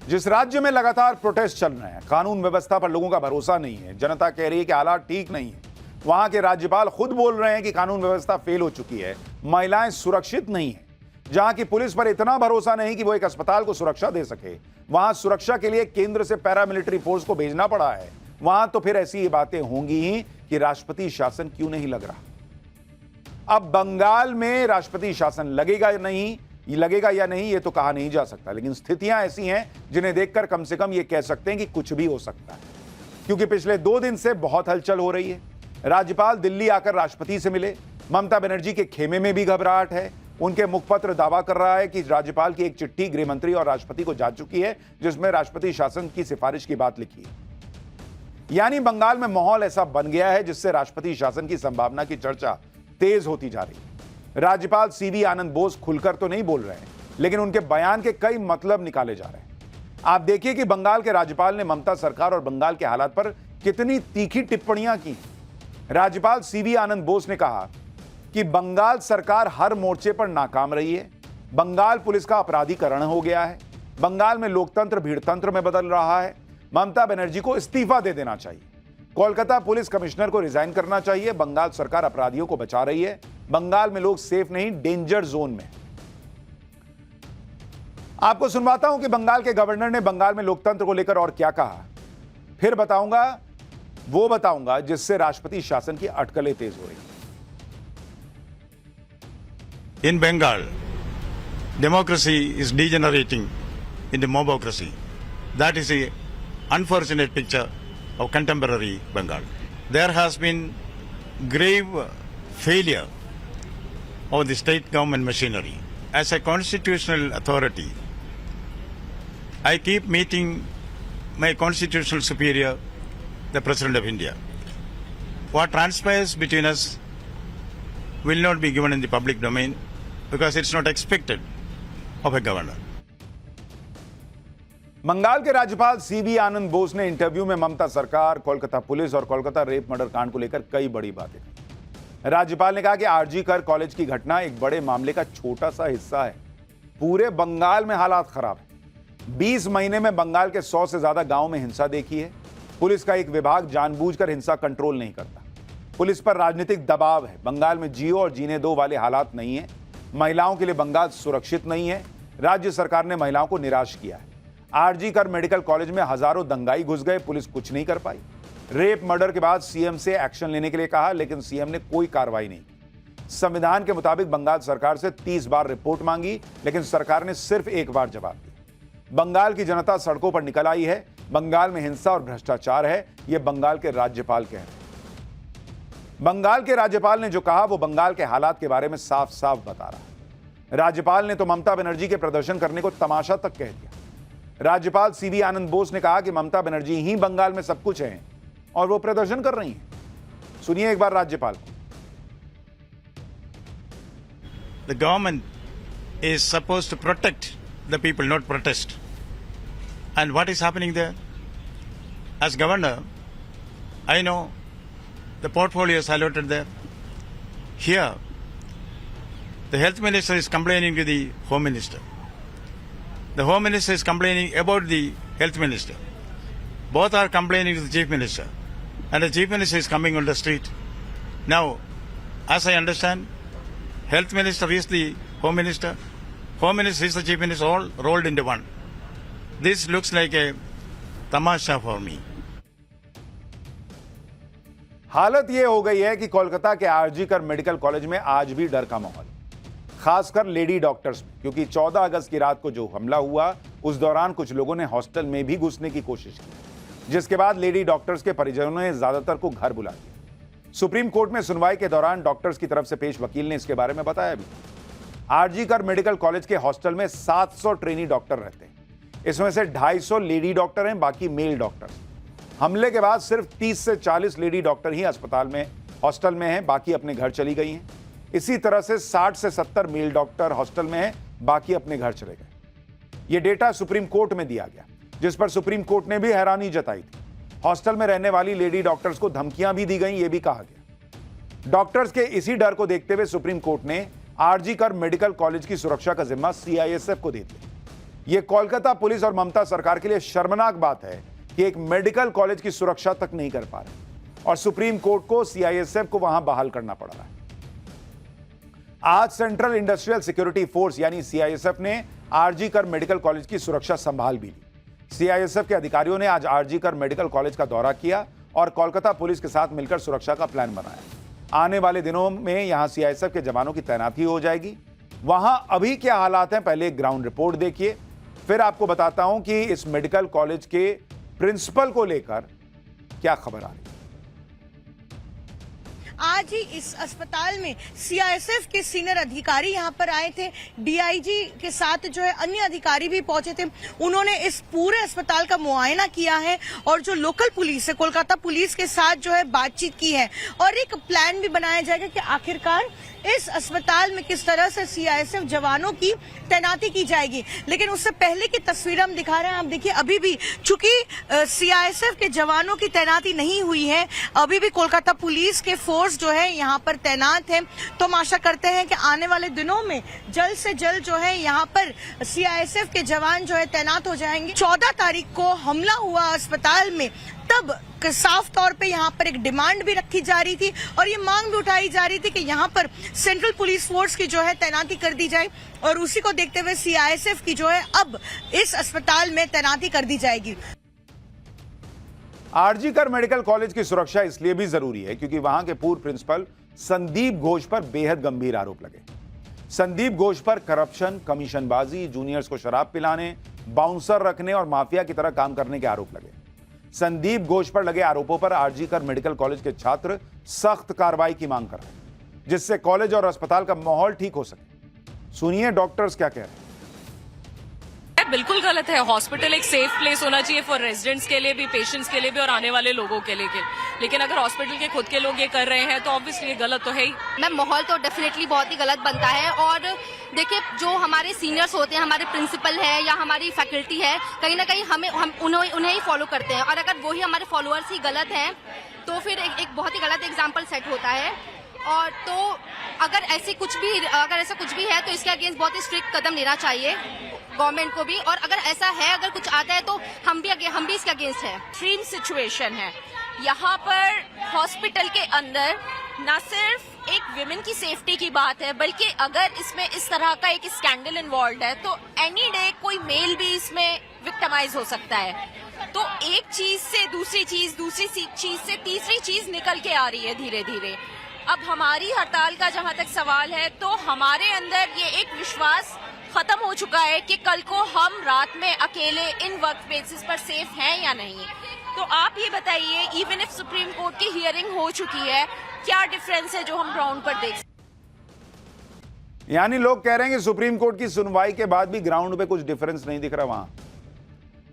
जिस राज्य में लगातार प्रोटेस्ट चल रहे हैं, कानून व्यवस्था पर लोगों का भरोसा नहीं है, जनता कह रही है कि हालात ठीक नहीं है, वहां के राज्यपाल खुद बोल रहे हैं कि कानून व्यवस्था फेल हो चुकी है, महिलाएं सुरक्षित नहीं है, जहां की पुलिस पर इतना भरोसा नहीं कि वो एक अस्पताल को सुरक्षा दे सके, वहां सुरक्षा के लिए केंद्र से पैरामिलिट्री फोर्स को भेजना पड़ा है, वहां तो फिर ऐसी बातें होंगी ही कि राष्ट्रपति शासन क्यों नहीं लग रहा। अब बंगाल में राष्ट्रपति शासन लगेगा या नहीं ये तो कहा नहीं जा सकता, लेकिन स्थितियां ऐसी हैं जिन्हें देखकर कम से कम ये कह सकते हैं कि कुछ भी हो सकता है, क्योंकि पिछले 2 दिन से बहुत हलचल हो रही है। राज्यपाल दिल्ली आकर राष्ट्रपति से मिले, ममता बनर्जी के खेमे में भी घबराहट है। उनके मुखपत्र दावा कर रहा है कि राज्यपाल की एक चिट्ठी गृह मंत्री और राष्ट्रपति को जा चुकी है, जिसमें राष्ट्रपति शासन की सिफारिश की बात लिखी है। यानी बंगाल में माहौल ऐसा बन गया है जिससे राष्ट्रपति शासन की संभावना की चर्चा तेज होती जा रही है। राज्यपाल सीवी आनंद बोस खुलकर तो नहीं बोल रहे हैं, लेकिन उनके बयान के कई मतलब निकाले जा रहे हैं। आप देखिए कि बंगाल के राज्यपाल ने ममता सरकार और बंगाल के हालात पर कितनी तीखी टिप्पणियां की। राज्यपाल सीवी आनंद बोस ने कहा कि बंगाल सरकार हर मोर्चे पर नाकाम रही है, बंगाल पुलिस का अपराधीकरण हो गया है, बंगाल में लोकतंत्र भीड़तंत्र में बदल रहा है, ममता बनर्जी को इस्तीफा दे देना चाहिए, कोलकाता पुलिस कमिश्नर को रिजाइन करना चाहिए, बंगाल सरकार अपराधियों को बचा रही है, बंगाल में लोग सेफ नहीं, डेंजर जोन में। आपको सुनवाता हूं कि बंगाल के गवर्नर ने बंगाल में लोकतंत्र को लेकर और क्या कहा, फिर बताऊंगा जिससे राष्ट्रपति शासन की अटकलें तेज हो रही। In Bengal, democracy is degenerating into mobocracy. That is a unfortunate picture of contemporary Bengal. There has been grave failure of the state government machinery. As a constitutional authority, I keep meeting my constitutional superior, the President of India. What transpires between us will not be given in the public domain because it's not expected of a governor. Bengal के राज्यपाल CV आनंद बोस ने interview में ममता सरकार, Kolkata police और Kolkata rape murder कांड को लेकर कई बड़ी बातें की। राज्यपाल ने कहा कि आरजी कर कॉलेज की घटना एक बड़े मामले का छोटा सा हिस्सा है, पूरे बंगाल में हालात खराब है। 20 महीने में बंगाल के 100 से ज्यादा गांव में हिंसा देखी है। पुलिस का एक विभाग जानबूझकर हिंसा कंट्रोल नहीं करता, पुलिस पर राजनीतिक दबाव है, बंगाल में जियो और जीने दो वाले हालात नहीं है, महिलाओं के लिए बंगाल सुरक्षित नहीं है, राज्य सरकार ने महिलाओं को निराश किया है। आरजी कर मेडिकल कॉलेज में हजारों दंगाई घुस गए, पुलिस कुछ नहीं कर पाई। रेप मर्डर के बाद सीएम से एक्शन लेने के लिए कहा, लेकिन सीएम ने कोई कार्रवाई नहीं की। संविधान के मुताबिक बंगाल सरकार से 30 बार रिपोर्ट मांगी, लेकिन सरकार ने सिर्फ 1 बार जवाब दिया। बंगाल की जनता सड़कों पर निकल आई है, बंगाल में हिंसा और भ्रष्टाचार है, यह बंगाल के राज्यपाल कह रहे हैं। बंगाल के राज्यपाल ने जो कहा वो बंगाल के हालात के बारे में साफ साफ बता रहा है। राज्यपाल ने तो ममता बनर्जी के प्रदर्शन करने को तमाशा तक कह दिया। राज्यपाल सीवी आनंद बोस ने कहा कि ममता बनर्जी ही बंगाल में सब कुछ है और वो प्रदर्शन कर रही हैं। सुनिए एक बार राज्यपाल को। The government is supposed to protect the people, not protest. And what is happening there? As governor, I know the portfolio is allotted there. Here, the health minister is complaining to the home minister. The home minister is complaining about the health minister. Both are complaining to the chief minister. And the chief minister is coming on the street. Now, as I understand, health minister is the home minister. Home minister is the chief minister, all rolled into one. This looks like a tamasha for me. हालत यह हो गई है कि कोलकाता के RG कर medical college में आज भी डर का माहौल, खासकर लेडी डॉक्टर्स में, क्योंकि 14 अगस्त की रात को जो हमला हुआ उस दौरान कुछ लोगों ने हॉस्टल में भी घुसने की कोशिश की, जिसके बाद लेडी डॉक्टर्स के परिजनों ने ज्यादातर को घर बुला दिया। सुप्रीम कोर्ट में सुनवाई के दौरान डॉक्टर्स की तरफ से पेश वकील ने इसके बारे में बताया भी। आरजी कर मेडिकल कॉलेज के हॉस्टल में 700 ट्रेनी डॉक्टर रहते हैं, इसमें से 250 लेडी डॉक्टर हैं, बाकी मेल डॉक्टर। हमले के बाद सिर्फ 30 से 40 लेडी डॉक्टर ही अस्पताल में हॉस्टल में हैं, बाकी अपने घर चली गई हैं। इसी तरह से 60 से 70 मेल डॉक्टर हॉस्टल में हैं, बाकी अपने घर चले गए। यह डेटा सुप्रीम कोर्ट में दिया गया, जिस पर सुप्रीम कोर्ट ने भी हैरानी जताई थी। हॉस्टल में रहने वाली लेडी डॉक्टर्स को धमकियां भी दी गई, यह भी कहा गया। डॉक्टर्स के इसी डर को देखते हुए सुप्रीम कोर्ट ने आरजी कर मेडिकल कॉलेज की सुरक्षा का जिम्मा सीआईएसएफ को दे दिया। यह कोलकाता पुलिस और ममता सरकार के लिए शर्मनाक बात है कि एक मेडिकल कॉलेज की सुरक्षा तक नहीं कर पा रहे और सुप्रीम कोर्ट को सीआईएसएफ को वहां बहाल करना पड़ रहा है। आज सेंट्रल इंडस्ट्रियल सिक्योरिटी फोर्स यानी सीआईएसएफ ने आरजी कर मेडिकल कॉलेज की सुरक्षा संभाल भी ली। सीआईएसएफ के अधिकारियों ने आज आरजी कर मेडिकल कॉलेज का दौरा किया और कोलकाता पुलिस के साथ मिलकर सुरक्षा का प्लान बनाया। आने वाले दिनों में यहां सीआईएसएफ के जवानों की तैनाती हो जाएगी। वहां अभी क्या हालात हैं, पहले एक ग्राउंड रिपोर्ट देखिए, फिर आपको बताता हूं कि इस मेडिकल कॉलेज के प्रिंसिपल को लेकर क्या खबर आ रही है। आज ही इस अस्पताल में सीआईएसएफ के सीनियर अधिकारी यहां पर आए थे। डीआईजी के साथ जो है अन्य अधिकारी भी पहुंचे थे। उन्होंने इस पूरे अस्पताल का मुआयना किया है और जो लोकल पुलिस है, कोलकाता पुलिस के साथ जो है बातचीत की है और एक प्लान भी बनाया जाएगा कि आखिरकार इस अस्पताल में किस तरह से सीआईएसएफ जवानों की तैनाती की जाएगी। लेकिन उससे पहले की तस्वीर हम दिखा रहे हैं। आप देखिए, अभी भी चूंकि सीआईएसएफ के जवानों की तैनाती नहीं हुई है, अभी भी कोलकाता पुलिस के फोर्स जो है यहाँ पर तैनात है। तो हम आशा करते हैं कि आने वाले दिनों में जल्द से जल्द जो है यहाँ पर सीआईएसएफ के जवान जो है तैनात हो जाएंगे। 14 तारीख को हमला हुआ अस्पताल में, तब साफ तौर पे यहाँ पर एक डिमांड भी रखी जा रही थी और ये मांग भी उठाई जा रही थी कि यहाँ पर सेंट्रल पुलिस फोर्स की जो है तैनाती कर दी जाए और उसी को देखते हुए सीआईएसएफ की जो है अब इस अस्पताल में तैनाती कर दी जाएगी। आरजी कर मेडिकल कॉलेज की सुरक्षा इसलिए भी जरूरी है क्योंकि वहां के पूर्व प्रिंसिपल संदीप घोष पर बेहद गंभीर आरोप लगे। संदीप घोष पर करप्शन, कमीशनबाजी, जूनियर्स को शराब पिलाने, बाउंसर रखने और माफिया की तरह काम करने के आरोप लगे। संदीप घोष पर लगे आरोपों पर आरजी कर मेडिकल कॉलेज के छात्र सख्त कार्रवाई की मांग कर रहे हैं जिससे कॉलेज और अस्पताल का माहौल ठीक हो सके। सुनिए डॉक्टर्स क्या कह रहे हैं। बिल्कुल गलत है। हॉस्पिटल एक सेफ प्लेस होना चाहिए फॉर रेजिडेंट्स के लिए भी, पेशेंट्स के लिए भी और आने वाले लोगों के लिए। लेकिन अगर हॉस्पिटल के खुद के लोग ये कर रहे हैं तो ऑब्वियसली ये गलत तो है ही। मैम, माहौल तो डेफिनेटली बहुत ही गलत बनता है और देखिए, जो हमारे सीनियर्स होते हैं, हमारे प्रिंसिपल है या हमारी फैकल्टी है, कहीं ना कहीं हम उन्हें ही फॉलो करते हैं और अगर वही हमारे फॉलोअर्स ही गलत हैं तो फिर एक बहुत ही गलत एग्जाम्पल सेट होता है। और तो अगर ऐसा कुछ भी है तो इसके अगेंस्ट बहुत ही स्ट्रिक्ट कदम लेना चाहिए गवर्नमेंट को भी। और अगर ऐसा है, अगर कुछ आता है तो हम भी इसके अगेंस्ट है। एक्सट्रीम सिचुएशन है यहाँ पर। हॉस्पिटल के अंदर न सिर्फ एक विमेन की सेफ्टी की बात है, बल्कि अगर इसमें इस तरह का एक स्कैंडल इन्वॉल्व है तो एनी डे कोई मेल भी इसमें विक्टिमाइज हो सकता है। तो एक चीज से दूसरी चीज, दूसरी चीज से तीसरी चीज निकल के आ रही है धीरे धीरे। अब हमारी हड़ताल का जहां तक सवाल है तो हमारे अंदर ये एक विश्वास खत्म हो चुका है कि कल को हम रात में अकेले इन वर्क प्लेसेस पर सेफ हैं या नहीं। तो आप ये बताइए, इवन इफ सुप्रीम कोर्ट की हियरिंग हो चुकी है, क्या डिफरेंस है जो हम ग्राउंड पर देख सकते? यानी लोग कह रहे हैं कि सुप्रीम कोर्ट की सुनवाई के बाद भी ग्राउंड पे कुछ डिफरेंस नहीं दिख रहा। वहां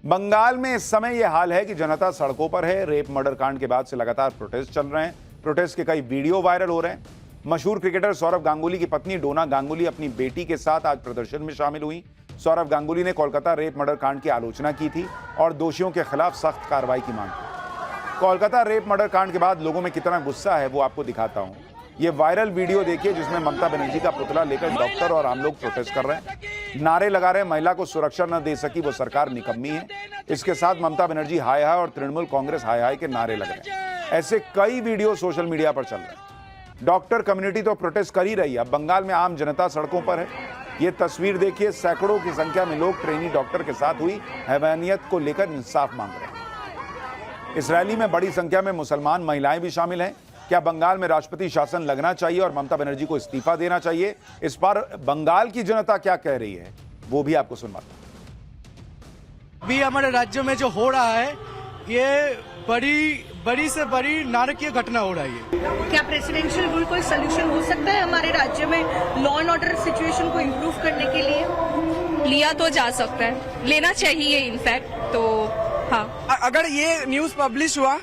बंगाल में इस समय यह हाल है कि जनता सड़कों पर है। रेप मर्डर कांड के बाद से लगातार प्रोटेस्ट चल रहे हैं। प्रोटेस्ट के कई वीडियो वायरल हो रहे हैं। मशहूर क्रिकेटर सौरव गांगुली की पत्नी डोना गांगुली अपनी बेटी के साथ आज प्रदर्शन में शामिल हुई। सौरव गांगुली ने कोलकाता रेप मर्डर कांड की आलोचना की थी और दोषियों के खिलाफ सख्त कार्रवाई की मांग की। कोलकाता रेप मर्डर कांड के बाद लोगों में कितना गुस्सा है वो आपको दिखाता हूं। ये वायरल वीडियो देखिए जिसमें ममता बनर्जी का पुतला लेकर डॉक्टर और आम लोग प्रोटेस्ट कर रहे हैं, नारे लगा रहे हैं, महिला को सुरक्षा न दे सकी वो सरकार निकम्मी है। इसके साथ ममता बनर्जी हाय हाय और तृणमूल कांग्रेस हाय हाय के नारे लग रहे हैं। ऐसे कई वीडियो सोशल मीडिया पर चल रहे हैं। डॉक्टर कम्युनिटी तो प्रोटेस्ट कर ही रही है, अब बंगाल में आम जनता सड़कों पर है। ये तस्वीर देखिए, सैकड़ों की संख्या में लोग ट्रेनी डॉक्टर के साथ हुई हैवानियत को लेकर इंसाफ मांग रहे हैं। इस रैली में बड़ी संख्या में मुसलमान महिलाएं भी शामिल हैं। क्या बंगाल में राष्ट्रपति शासन लगना चाहिए और ममता बनर्जी को इस्तीफा देना चाहिए? इस पर बंगाल की जनता क्या कह रही है वो भी आपको सुनवाता हूं। अभी हमारे राज्य में जो हो रहा है ये बड़ी से बड़ी नारकीय घटना हो रही है। क्या प्रेसिडेंशियल रूल कोई सोल्यूशन हो सकता है हमारे राज्य में लॉ एंड ऑर्डर सिचुएशन को इम्प्रूव करने के लिए? लिया तो जा सकता है, लेना चाहिए इनफैक्ट। तो हाँ, अगर ये न्यूज पब्लिश हुआ,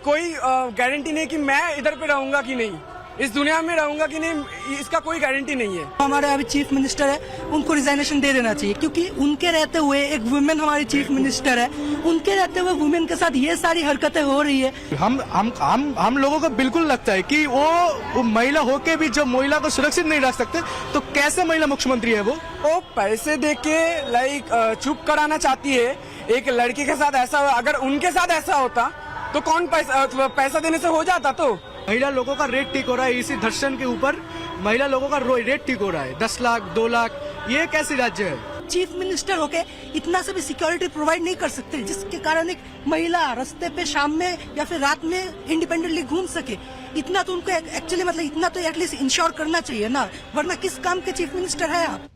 कोई गारंटी नहीं कि मैं इधर पे रहूंगा कि नहीं। इस दुनिया में रहूंगा कि नहीं इसका कोई गारंटी नहीं है। हमारे अभी चीफ मिनिस्टर है, उनको रिजाइनेशन दे देना चाहिए, क्योंकि उनके रहते हुए एक वुमेन हमारी चीफ मिनिस्टर है, उनके रहते हुए वुमेन के साथ ये सारी हरकतें हो रही है। हम लोगों को बिल्कुल लगता है कि वो महिला होके भी जब महिला को सुरक्षित नहीं रख सकते तो कैसे महिला मुख्यमंत्री है वो पैसे दे के चुप कराना चाहती है। एक लड़की के साथ ऐसा, अगर उनके साथ ऐसा होता तो कौन पैसा देने से हो जाता। तो महिला लोगों का रेट ठीक हो रहा है, इसी धर्षण के ऊपर महिला लोगों का रेट ठीक हो रहा है 10 लाख 2 लाख। ये कैसी राज्य है? चीफ मिनिस्टर होके इतना से भी सिक्योरिटी प्रोवाइड नहीं कर सकते, जिसके कारण एक महिला रास्ते पे शाम में या फिर रात में इंडिपेंडेंटली घूम सके। इतना तो उनको एक्चुअली मतलब इतना तो एटलीस्ट इंश्योर करना चाहिए ना, वरना किस काम के चीफ मिनिस्टर है आप?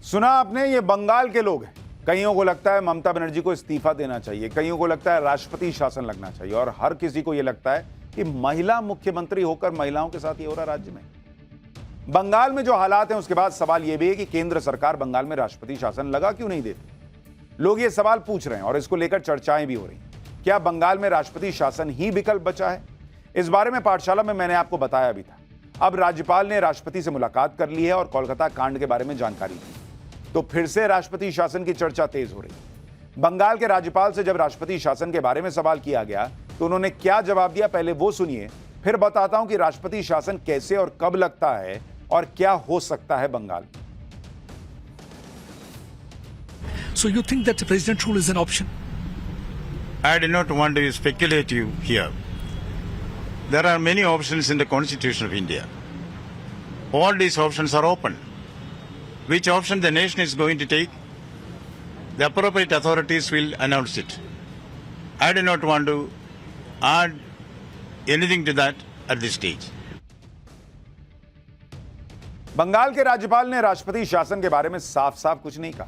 सुना आपने, ये बंगाल के लोग हैं। कईयों को लगता है ममता बनर्जी को इस्तीफा देना चाहिए, कईयों को लगता है राष्ट्रपति शासन लगना चाहिए, और हर किसी को यह लगता है कि महिला मुख्यमंत्री होकर महिलाओं के साथ ये हो रहा राज्य में। बंगाल में जो हालात हैं उसके बाद सवाल यह भी है कि केंद्र सरकार बंगाल में राष्ट्रपति शासन लगा क्यों नहीं देती। लोग ये सवाल पूछ रहे हैं और इसको लेकर चर्चाएं भी हो रही हैं। क्या बंगाल में राष्ट्रपति शासन ही विकल्प बचा है? इस बारे में पाठशाला में मैंने आपको बताया भी था। अब राज्यपाल ने राष्ट्रपति से मुलाकात कर ली है और कोलकाता कांड के बारे में जानकारी दी, तो फिर से राष्ट्रपति शासन की चर्चा तेज हो रही। बंगाल के राज्यपाल से जब राष्ट्रपति शासन के बारे में सवाल किया गया तो उन्होंने क्या जवाब दिया, पहले वो सुनिए, फिर बताता हूं कि राष्ट्रपति शासन कैसे और कब लगता है और क्या हो सकता है Bengal. So you think that the president rule is an option? I do not want to speculate you here. There are many options in the Constitution of India. All these options are open. Which option the nation is going to take, the appropriate authorities will announce it. I do not want to add anything to that at this stage. Bengal के राज्यपाल ने राष्ट्रपति शासन के बारे में साफ साफ कुछ नहीं कहा,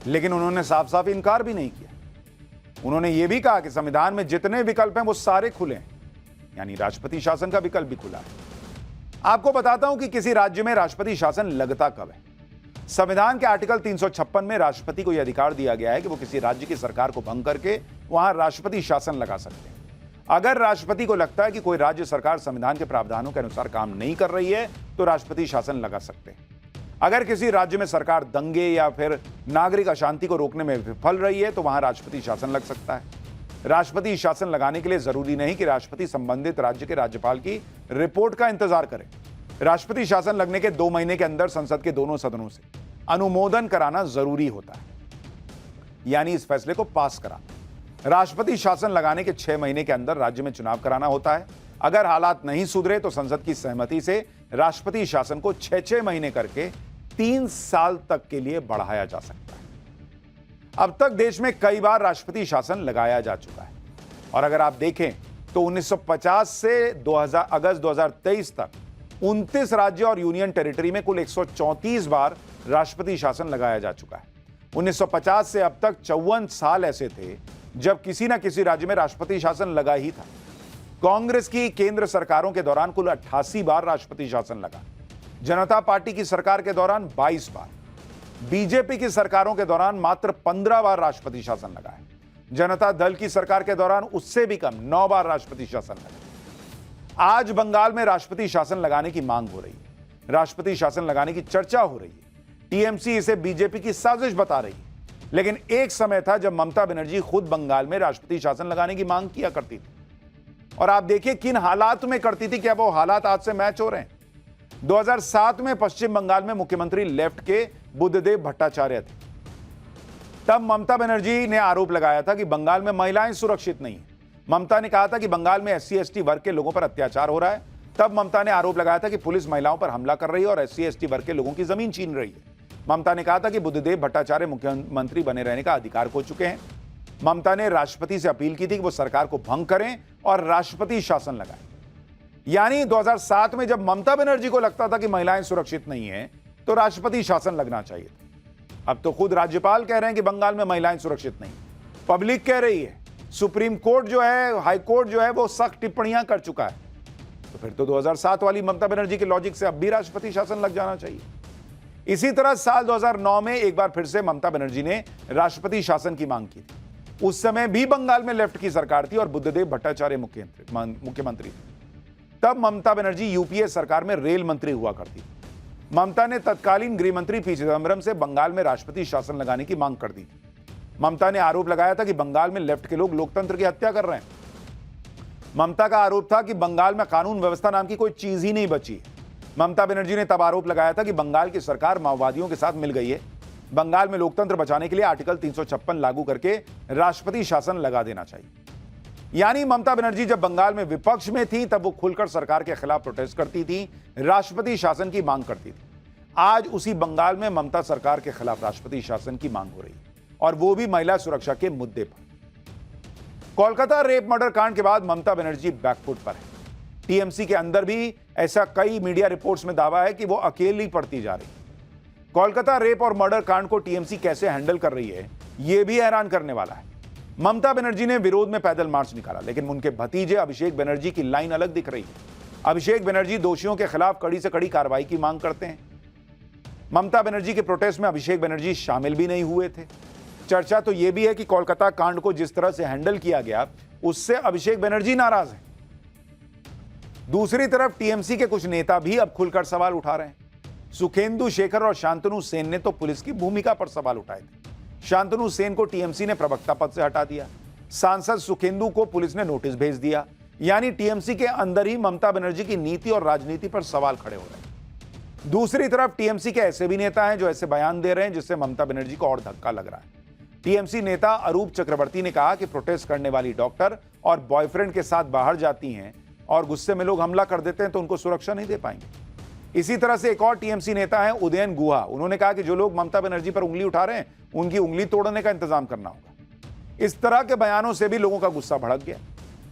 लेकिन उन्होंने साफ साफ इनकार भी नहीं किया। उन्होंने यह भी कहा कि संविधान में जितने विकल्प हैं वो सारे खुले हैं, यानी राष्ट्रपति शासन का विकल्प भी खुला है। आपको बताता हूं कि किसी राज्य में राष्ट्रपति शासन लगता कब है। संविधान के आर्टिकल 356 में राष्ट्रपति को यह अधिकार दिया गया है कि वो किसी राज्य की सरकार को भंग करके वहां राष्ट्रपति शासन लगा सकते हैं। अगर राष्ट्रपति को लगता है कि कोई राज्य सरकार संविधान के प्रावधानों के अनुसार काम नहीं कर रही है तो राष्ट्रपति शासन लगा सकते हैं। अगर किसी राज्य में सरकार दंगे या फिर नागरिक अशांति को रोकने में विफल रही है तो वहां राष्ट्रपति शासन लग सकता है। राष्ट्रपति शासन लगाने के लिए जरूरी नहीं कि राष्ट्रपति संबंधित राज्य के राज्यपाल की रिपोर्ट का इंतजार करे। राष्ट्रपति शासन लगने के 2 महीने के अंदर संसद के दोनों सदनों से अनुमोदन कराना जरूरी होता है, यानी इस फैसले को पास कराना। राष्ट्रपति शासन लगाने के 6 महीने के अंदर राज्य में चुनाव कराना होता है। अगर हालात नहीं सुधरे तो संसद की सहमति से राष्ट्रपति शासन को 6-6 महीने करके 3 साल तक के लिए बढ़ाया जा सकता है। अब तक देश में कई बार राष्ट्रपति शासन लगाया जा चुका है, और अगर आप देखें तो 1950 से अगस्त 2023 तक 29 राज्य और यूनियन टेरिटरी में कुल 134 बार राष्ट्रपति शासन लगाया जा चुका है। 1950 से अब तक 54 साल ऐसे थे जब किसी न किसी राज्य में राष्ट्रपति शासन लगा ही था। कांग्रेस की केंद्र सरकारों के दौरान कुल 88 बार राष्ट्रपति शासन लगा। जनता पार्टी की सरकार के दौरान 22 बार, बीजेपी की सरकारों के दौरान मात्र 15 बार राष्ट्रपति शासन लगा है। जनता दल की सरकार के दौरान उससे भी कम 9 बार राष्ट्रपति शासन लगा। आज बंगाल में राष्ट्रपति शासन लगाने की मांग हो रही है, राष्ट्रपति शासन लगाने की चर्चा हो रही है। टीएमसी इसे बीजेपी की साजिश बता रही है, लेकिन एक समय था जब ममता बनर्जी खुद बंगाल में राष्ट्रपति शासन लगाने की मांग किया करती थी, और आप देखिए किन हालात में करती थी। क्या वो हालात आज से मैच हो रहे हैं? 2007 में पश्चिम बंगाल में मुख्यमंत्री लेफ्ट के बुद्धदेव भट्टाचार्य थे। तब ममता बनर्जी ने आरोप लगाया था कि बंगाल में महिलाएं सुरक्षित नहीं है। ममता ने कहा था कि बंगाल में SC/ST वर्ग के लोगों पर अत्याचार हो रहा है। तब ममता ने आरोप लगाया था कि पुलिस महिलाओं पर हमला कर रही है और SC/ST वर्ग के लोगों की जमीन छीन रही है। ममता ने कहा था कि बुद्धदेव भट्टाचार्य मुख्यमंत्री बने रहने का अधिकार खो चुके हैं। ममता ने राष्ट्रपति से अपील की थी कि वो सरकार को भंग करें और राष्ट्रपति शासन लगाएं। यानी 2007 में जब ममता बनर्जी को लगता था कि महिलाएं सुरक्षित नहीं है तो राष्ट्रपति शासन लगना चाहिए था। अब तो खुद राज्यपाल कह रहे हैं कि बंगाल में महिलाएं सुरक्षित नहीं। पब्लिक कह रही है, सुप्रीम कोर्ट जो है, हाई कोर्ट जो है, वो सख्त टिप्पणियां कर चुका है। तो फिर तो 2007 वाली ममता बनर्जी के लॉजिक से अब भी राष्ट्रपति शासन लग जाना चाहिए। इसी तरह साल 2009 में एक बार फिर से ममता बनर्जी ने राष्ट्रपति शासन की मांग की थी। उस समय भी बंगाल में लेफ्ट की सरकार थी और बुद्धदेव भट्टाचार्य मुख्यमंत्री थे। तब ममता बनर्जी यूपीए सरकार में रेल मंत्री हुआ करती। ममता ने तत्कालीन गृह मंत्री पी चिदम्बरम से बंगाल में राष्ट्रपति शासन लगाने की मांग कर दी थी। ममता ने आरोप लगाया था कि बंगाल में लेफ्ट के लोग लोकतंत्र की हत्या कर रहे हैं। ममता का आरोप था कि बंगाल में कानून व्यवस्था नाम की कोई चीज ही नहीं बची है। ममता बनर्जी ने तब आरोप लगाया था कि बंगाल की सरकार माओवादियों के साथ मिल गई है। बंगाल में लोकतंत्र बचाने के लिए आर्टिकल 356 लागू करके राष्ट्रपति शासन लगा देना चाहिए। यानी ममता बनर्जी जब बंगाल में विपक्ष में थी तब वो खुलकर सरकार के खिलाफ प्रोटेस्ट करती थी, राष्ट्रपति शासन की मांग करती थी। आज उसी बंगाल में ममता सरकार के खिलाफ राष्ट्रपति शासन की मांग हो रही है, और वो भी महिला सुरक्षा के मुद्दे पर। कोलकाता रेप मर्डर कांड के बाद ममता बनर्जी बैकफुट पर है। टीएमसी के अंदर भी ऐसा कई मीडिया रिपोर्ट्स में दावा है कि वो अकेली पड़ती जा रही है। कोलकाता रेप और मर्डर कांड को टीएमसी कैसे हैंडल कर रही है, यह भी हैरान करने वाला है। ममता बनर्जी ने विरोध में पैदल मार्च निकाला, लेकिन उनके भतीजे अभिषेक बनर्जी की लाइन अलग दिख रही है। अभिषेक बनर्जी दोषियों के खिलाफ कड़ी से कड़ी कार्रवाई की मांग करते हैं। ममता बनर्जी के प्रोटेस्ट में अभिषेक बनर्जी शामिल भी नहीं हुए थे। चर्चा तो यह भी है कि कोलकाता कांड को जिस तरह से हैंडल किया गया उससे अभिषेक बनर्जी नाराज हैं। दूसरी तरफ टीएमसी के कुछ नेता भी अब खुलकर सवाल उठा रहे हैं। सुखेंदु शेखर और शांतनु सेन ने तो पुलिस की भूमिका पर सवाल उठाए थे। शांतनु सेन को टीएमसी ने प्रवक्ता पद से हटा दिया। सांसद सुखेंदु को पुलिस ने नोटिस भेज दिया। यानी टीएमसी के अंदर ही ममता बनर्जी की नीति और राजनीति पर सवाल खड़े हो रहे हैं। दूसरी तरफ टीएमसी के ऐसे भी नेता हैं जो ऐसे बयान दे रहे हैं जिससे ममता बनर्जी को और धक्का लग रहा है। टीएमसी नेता अरूप चक्रवर्ती ने कहा कि प्रोटेस्ट करने वाली डॉक्टर और बॉयफ्रेंड के साथ बाहर जाती हैं और गुस्से में लोग हमला कर देते हैं तो उनको सुरक्षा नहीं दे पाएंगे। इसी तरह से एक और टीएमसी नेता है उदयन गुहा। उन्होंने कहा कि जो लोग ममता बनर्जी पर उंगली उठा रहे हैं उनकी उंगली तोड़ने का इंतजाम करना होगा। इस तरह के बयानों से भी लोगों का गुस्सा भड़क गया।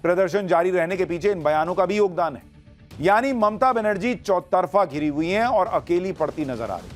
प्रदर्शन जारी रहने के पीछे इन बयानों का भी योगदान है। यानी ममता बनर्जी चौतरफा घिरी हुई हैं और अकेली पड़ती नजर आ रही है।